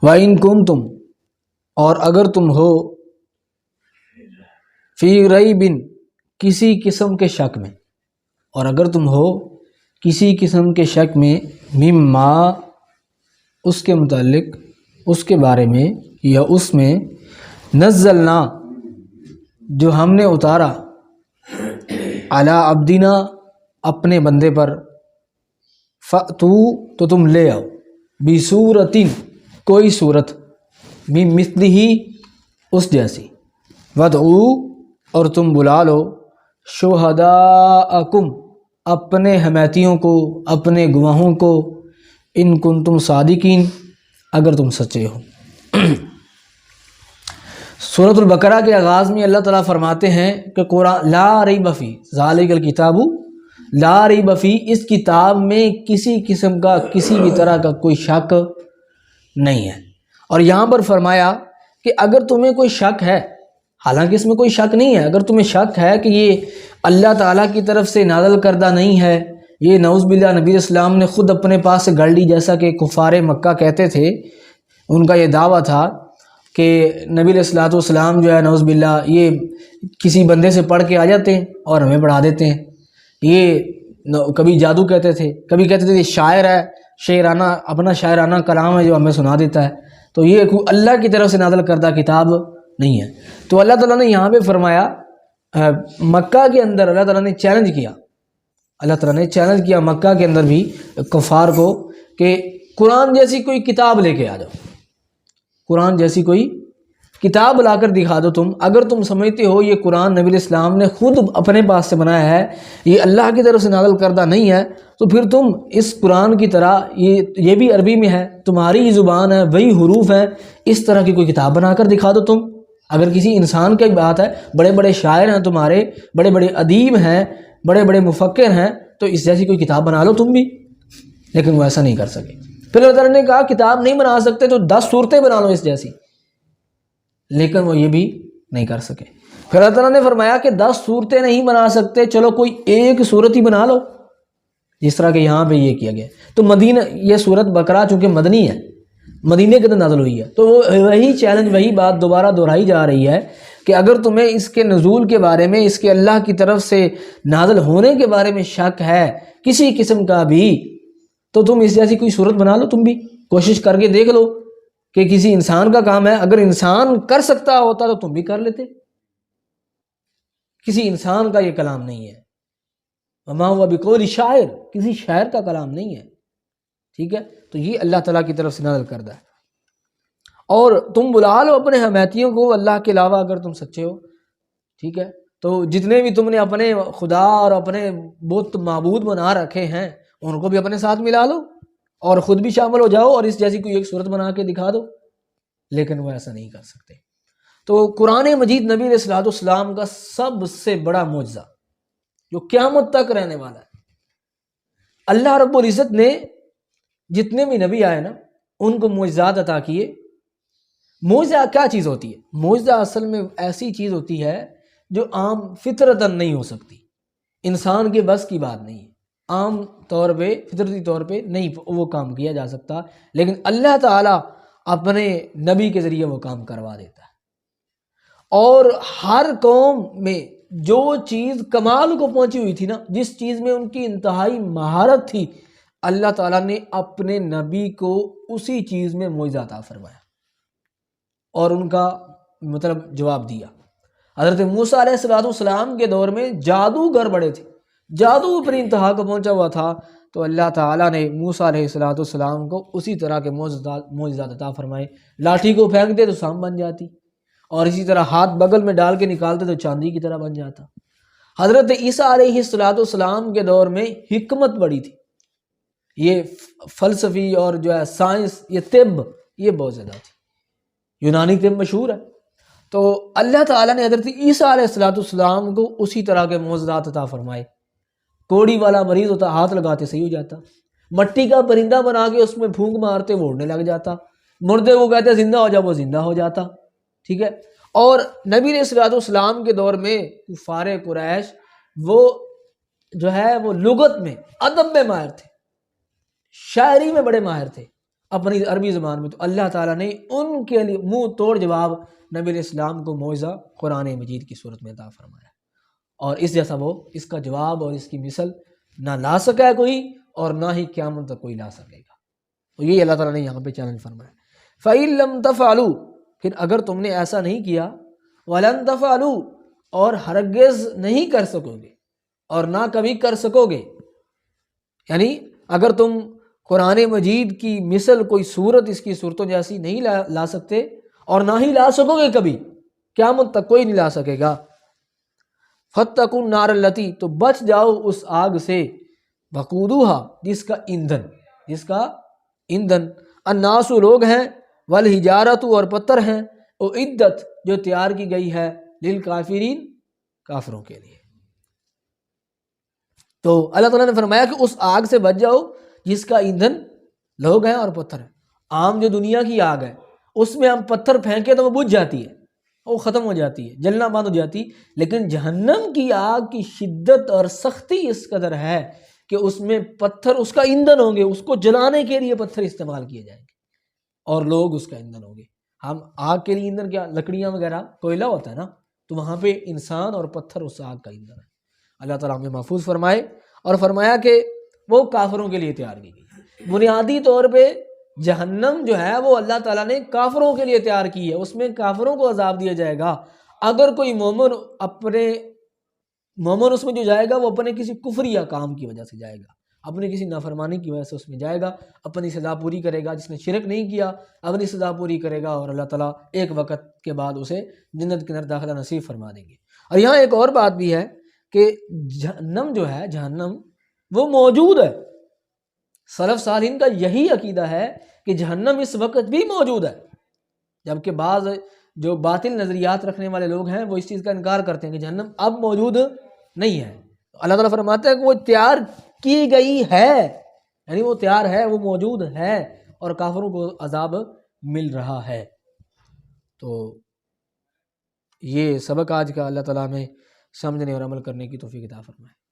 وَإِن كُنتُم، اور اگر تم ہو، فی ریب، کسی قسم کے شک میں، اور اگر تم ہو کسی قسم کے شک میں، مما، اس کے متعلق، اس کے بارے میں، یا اس میں، نزلنا، جو ہم نے اتارا، علی عبدنا، اپنے بندے پر، فأتو، تو تم لے آؤ، بصورت، کوئی صورت، من مثلہ، اس جیسی، ودعو، اور تم بلا لو، شہداءکم، اپنے حمیتیوں کو، اپنے گواہوں کو، ان کنتم صادقین، اگر تم سچے ہو۔ سورۃ البقرہ کے آغاز میں اللہ تعالیٰ فرماتے ہیں کہ قرآن لا ریب فی ذالک الکتاب، لا ریب فی، اس کتاب میں کسی قسم کا، کسی بھی طرح کا کوئی شک نہیں ہے۔ اور یہاں پر فرمایا کہ اگر تمہیں کوئی شک ہے، حالانکہ اس میں کوئی شک نہیں ہے، اگر تمہیں شک ہے کہ یہ اللہ تعالیٰ کی طرف سے نازل کردہ نہیں ہے، یہ نعوذ باللہ نبی اسلام نے خود اپنے پاس سے گڑھ لی، جیسا کہ کفار مکہ کہتے تھے، ان کا یہ دعویٰ تھا کہ نبی علیہ الصلوۃ والسلام جو ہے نعوذ باللہ یہ کسی بندے سے پڑھ کے آ جاتے ہیں اور ہمیں پڑھا دیتے ہیں۔ یہ کبھی جادو کہتے تھے، کبھی کہتے تھے یہ شاعر ہے، شاعرانہ، اپنا شاعرانہ کلام ہے جو ہمیں سنا دیتا ہے، تو یہ اللہ کی طرف سے نازل کردہ کتاب نہیں ہے۔ تو اللہ تعالیٰ نے یہاں پہ فرمایا، مکہ کے اندر اللہ تعالیٰ نے چیلنج کیا، اللہ تعالیٰ نے چیلنج کیا مکہ کے اندر بھی کفار کو کہ قرآن جیسی کوئی کتاب لے کے آ جاؤ، قرآن جیسی کوئی کتاب لا کر دکھا دو تم، اگر تم سمجھتے ہو یہ قرآن نبی علیہ السلام نے خود اپنے پاس سے بنایا ہے، یہ اللہ کی طرف سے نازل کردہ نہیں ہے، تو پھر تم اس قرآن کی طرح، یہ بھی عربی میں ہے، تمہاری ہی زبان ہے، وہی حروف ہیں، اس طرح کی کوئی کتاب بنا کر دکھا دو تم۔ اگر کسی انسان کی بات ہے، بڑے بڑے شاعر ہیں تمہارے، بڑے بڑے ادیب ہیں، بڑے بڑے مفکر ہیں، تو اس جیسی کوئی کتاب بنا لو تم بھی، لیکن وہ ایسا نہیں کر سکے۔ پھر اللہ تعالیٰ نے کہا کتاب نہیں بنا سکتے تو 10 صورتیں بنا لو اس جیسی، لیکن وہ یہ بھی نہیں کر سکے۔ پھر اللہ تعالیٰ نے فرمایا کہ 10 صورتیں نہیں بنا سکتے، چلو کوئی ایک صورت ہی بنا لو، جس طرح کہ یہاں پہ یہ کیا گیا۔ تو مدینہ، یہ سورۃ بقرہ چونکہ مدنی ہے، مدینے کے اندر نازل ہوئی ہے، تو وہی چیلنج، وہی بات دوبارہ دہرائی جا رہی ہے کہ اگر تمہیں اس کے نزول کے بارے میں، اس کے اللہ کی طرف سے نازل ہونے کے بارے میں شک ہے کسی قسم کا بھی، تو تم اس جیسی کوئی صورت بنا لو، تم بھی کوشش کر کے دیکھ لو کہ کسی انسان کا کام ہے، اگر انسان کر سکتا ہوتا تو تم بھی کر لیتے، کسی انسان کا یہ کلام نہیں ہے، وما هو بقول شاعر، کسی شاعر کا کلام نہیں ہے، ٹھیک ہے؟ تو یہ اللہ تعالیٰ کی طرف سے نازل کردہ ہے۔ اور تم بلا لو اپنے حمیتیوں کو اللہ کے علاوہ، اگر تم سچے ہو، ٹھیک ہے؟ تو جتنے بھی تم نے اپنے خدا اور اپنے بت معبود بنا رکھے ہیں، ان کو بھی اپنے ساتھ ملا لو اور خود بھی شامل ہو جاؤ اور اس جیسی کوئی ایک صورت بنا کے دکھا دو، لیکن وہ ایسا نہیں کر سکتے۔ تو قرآن مجید نبی علیہ الصلوۃ والسلام کا سب سے بڑا معجزہ جو قیامت تک رہنے والا ہے۔ اللہ رب العزت نے جتنے بھی نبی آئے نا، ان کو معجزات عطا کیے۔ معجزہ کیا چیز ہوتی ہے؟ معجزہ اصل میں ایسی چیز ہوتی ہے جو عام فطرتاً نہیں ہو سکتی، انسان کے بس کی بات نہیں ہے، عام طور پہ فطرتی طور پہ نہیں وہ کام کیا جا سکتا، لیکن اللہ تعالیٰ اپنے نبی کے ذریعے وہ کام کروا دیتا ہے۔ اور ہر قوم میں جو چیز کمال کو پہنچی ہوئی تھی نا، جس چیز میں ان کی انتہائی مہارت تھی، اللہ تعالیٰ نے اپنے نبی کو اسی چیز میں معجزہ عطا فرمایا اور ان کا مطلب جواب دیا۔ حضرت موسیٰ علیہ السلام کے دور میں جادوگر بڑے تھے، جادو اپنی انتہا کو پہنچا ہوا تھا، تو اللہ تعالیٰ نے موسیٰ علیہ السلام کو اسی طرح کے معجزات عطا فرمائے۔ لاٹھی کو پھینک دے تو سانپ بن جاتی، اور اسی طرح ہاتھ بغل میں ڈال کے نکالتے تو چاندی کی طرح بن جاتا۔ حضرت عیسیٰ علیہ السلام کے دور میں حکمت بڑی تھی، یہ فلسفی اور جو ہے سائنس، یہ طب، یہ بہت زیادہ تھی، یونانی طب مشہور ہے۔ تو اللہ تعالیٰ نے حضرت عیسیٰ علیہ السلام کو اسی طرح کے معجزات عطا فرمائے۔ کوڑی والا مریض ہوتا، ہاتھ لگاتے صحیح ہو جاتا، مٹی کا پرندہ بنا کے اس میں پھونک مارتے وہ اڑنے لگ جاتا، مردے کو کہتے زندہ ہو جا، وہ زندہ ہو جاتا، ٹھیک ہے؟ اور نبی علیہ السلام کے دور میں کفار قریش وہ جو ہے وہ لغت میں، ادب میں ماہر تھے، شاعری میں بڑے ماہر تھے، اپنی عربی زبان میں، تو اللہ تعالیٰ نے ان کے لیے منہ توڑ جواب نبی علیہ السلام کو معجزہ قرآن مجید کی صورت میں عطا فرمایا، اور اس جیسا وہ اس کا جواب اور اس کی مثل نہ لا سکا ہے کوئی، اور نہ ہی قیامت تک کوئی لا سکے گا۔ تو یہ اللہ تعالیٰ نے یہاں پہ چیلنج فرمایا۔ فَإِن لَمْ تَفْعَلُوا، پھر اگر تم نے ایسا نہیں کیا، وَلَن تَفْعَلُوا، اور ہرگز نہیں کر سکو گے اور نہ کبھی کر سکو گے، یعنی اگر تم قرآن مجید کی مثل کوئی صورت اس کی صورتوں جیسی نہیں لا سکتے اور نہ ہی لا سکو گے کبھی، قیامت تک کوئی نہیں لا سکے گا، فَاتَّقُوا النَّارَ الَّتِي، تو بچ جاؤ اس آگ سے، وَقُودُوهَا، جس کا ایندھن الناس لوگ ہیں، والحجارۃ، اور پتھر ہیں، اعدت، جو تیار کی گئی ہے، للکافرین، کافروں کے لیے۔ تو اللہ تعالیٰ نے فرمایا کہ اس آگ سے بچ جاؤ جس کا ایندھن لوگ ہیں اور پتھر ہیں۔ عام جو دنیا کی آگ ہے اس میں ہم پتھر پھینکے تو وہ بجھ جاتی ہے، وہ ختم ہو جاتی ہے، جلنا بند ہو جاتی، لیکن جہنم کی آگ کی شدت اور سختی اس قدر ہے کہ اس میں پتھر اس کا ایندھن ہوں گے، اس کو جلانے کے لیے پتھر استعمال کیے جائیں گے اور لوگ اس کا ایندھن ہوں گے۔ ہم آگ کے لیے ایندھن کیا، لکڑیاں وغیرہ، کوئلہ ہوتا ہے نا، تو وہاں پہ انسان اور پتھر اس آگ کا ایندھن ہے۔ اللہ تعالیٰ ہمیں محفوظ فرمائے، اور فرمایا کہ وہ کافروں کے لیے تیار کی گئی۔ بنیادی طور پہ جہنم جو ہے وہ اللہ تعالیٰ نے کافروں کے لیے تیار کی ہے، اس میں کافروں کو عذاب دیا جائے گا۔ اگر کوئی مومن اس میں جو جائے گا وہ اپنے کسی کفریہ کام کی وجہ سے جائے گا، اپنے کسی نافرمانی کی وجہ سے اس میں جائے گا، اپنی سزا پوری کرے گا۔ جس نے شرک نہیں کیا اپنی سزا پوری کرے گا، اور اللہ تعالیٰ ایک وقت کے بعد اسے جنت کے اندر داخلہ نصیب فرما دیں گے۔ اور یہاں ایک اور بات بھی ہے کہ جہنم جو ہے، جہنم وہ موجود ہے۔ سلف صالحین کا یہی عقیدہ ہے کہ جہنم اس وقت بھی موجود ہے، جبکہ بعض جو باطل نظریات رکھنے والے لوگ ہیں وہ اس چیز کا انکار کرتے ہیں کہ جہنم اب موجود نہیں ہے۔ اللہ تعالیٰ فرماتا ہے کہ وہ تیار کی گئی ہے، یعنی وہ تیار ہے، وہ موجود ہے، اور کافروں کو عذاب مل رہا ہے۔ تو یہ سبق آج کا، اللہ تعالیٰ ہمیں سمجھنے اور عمل کرنے کی توفیق عطا فرمائے۔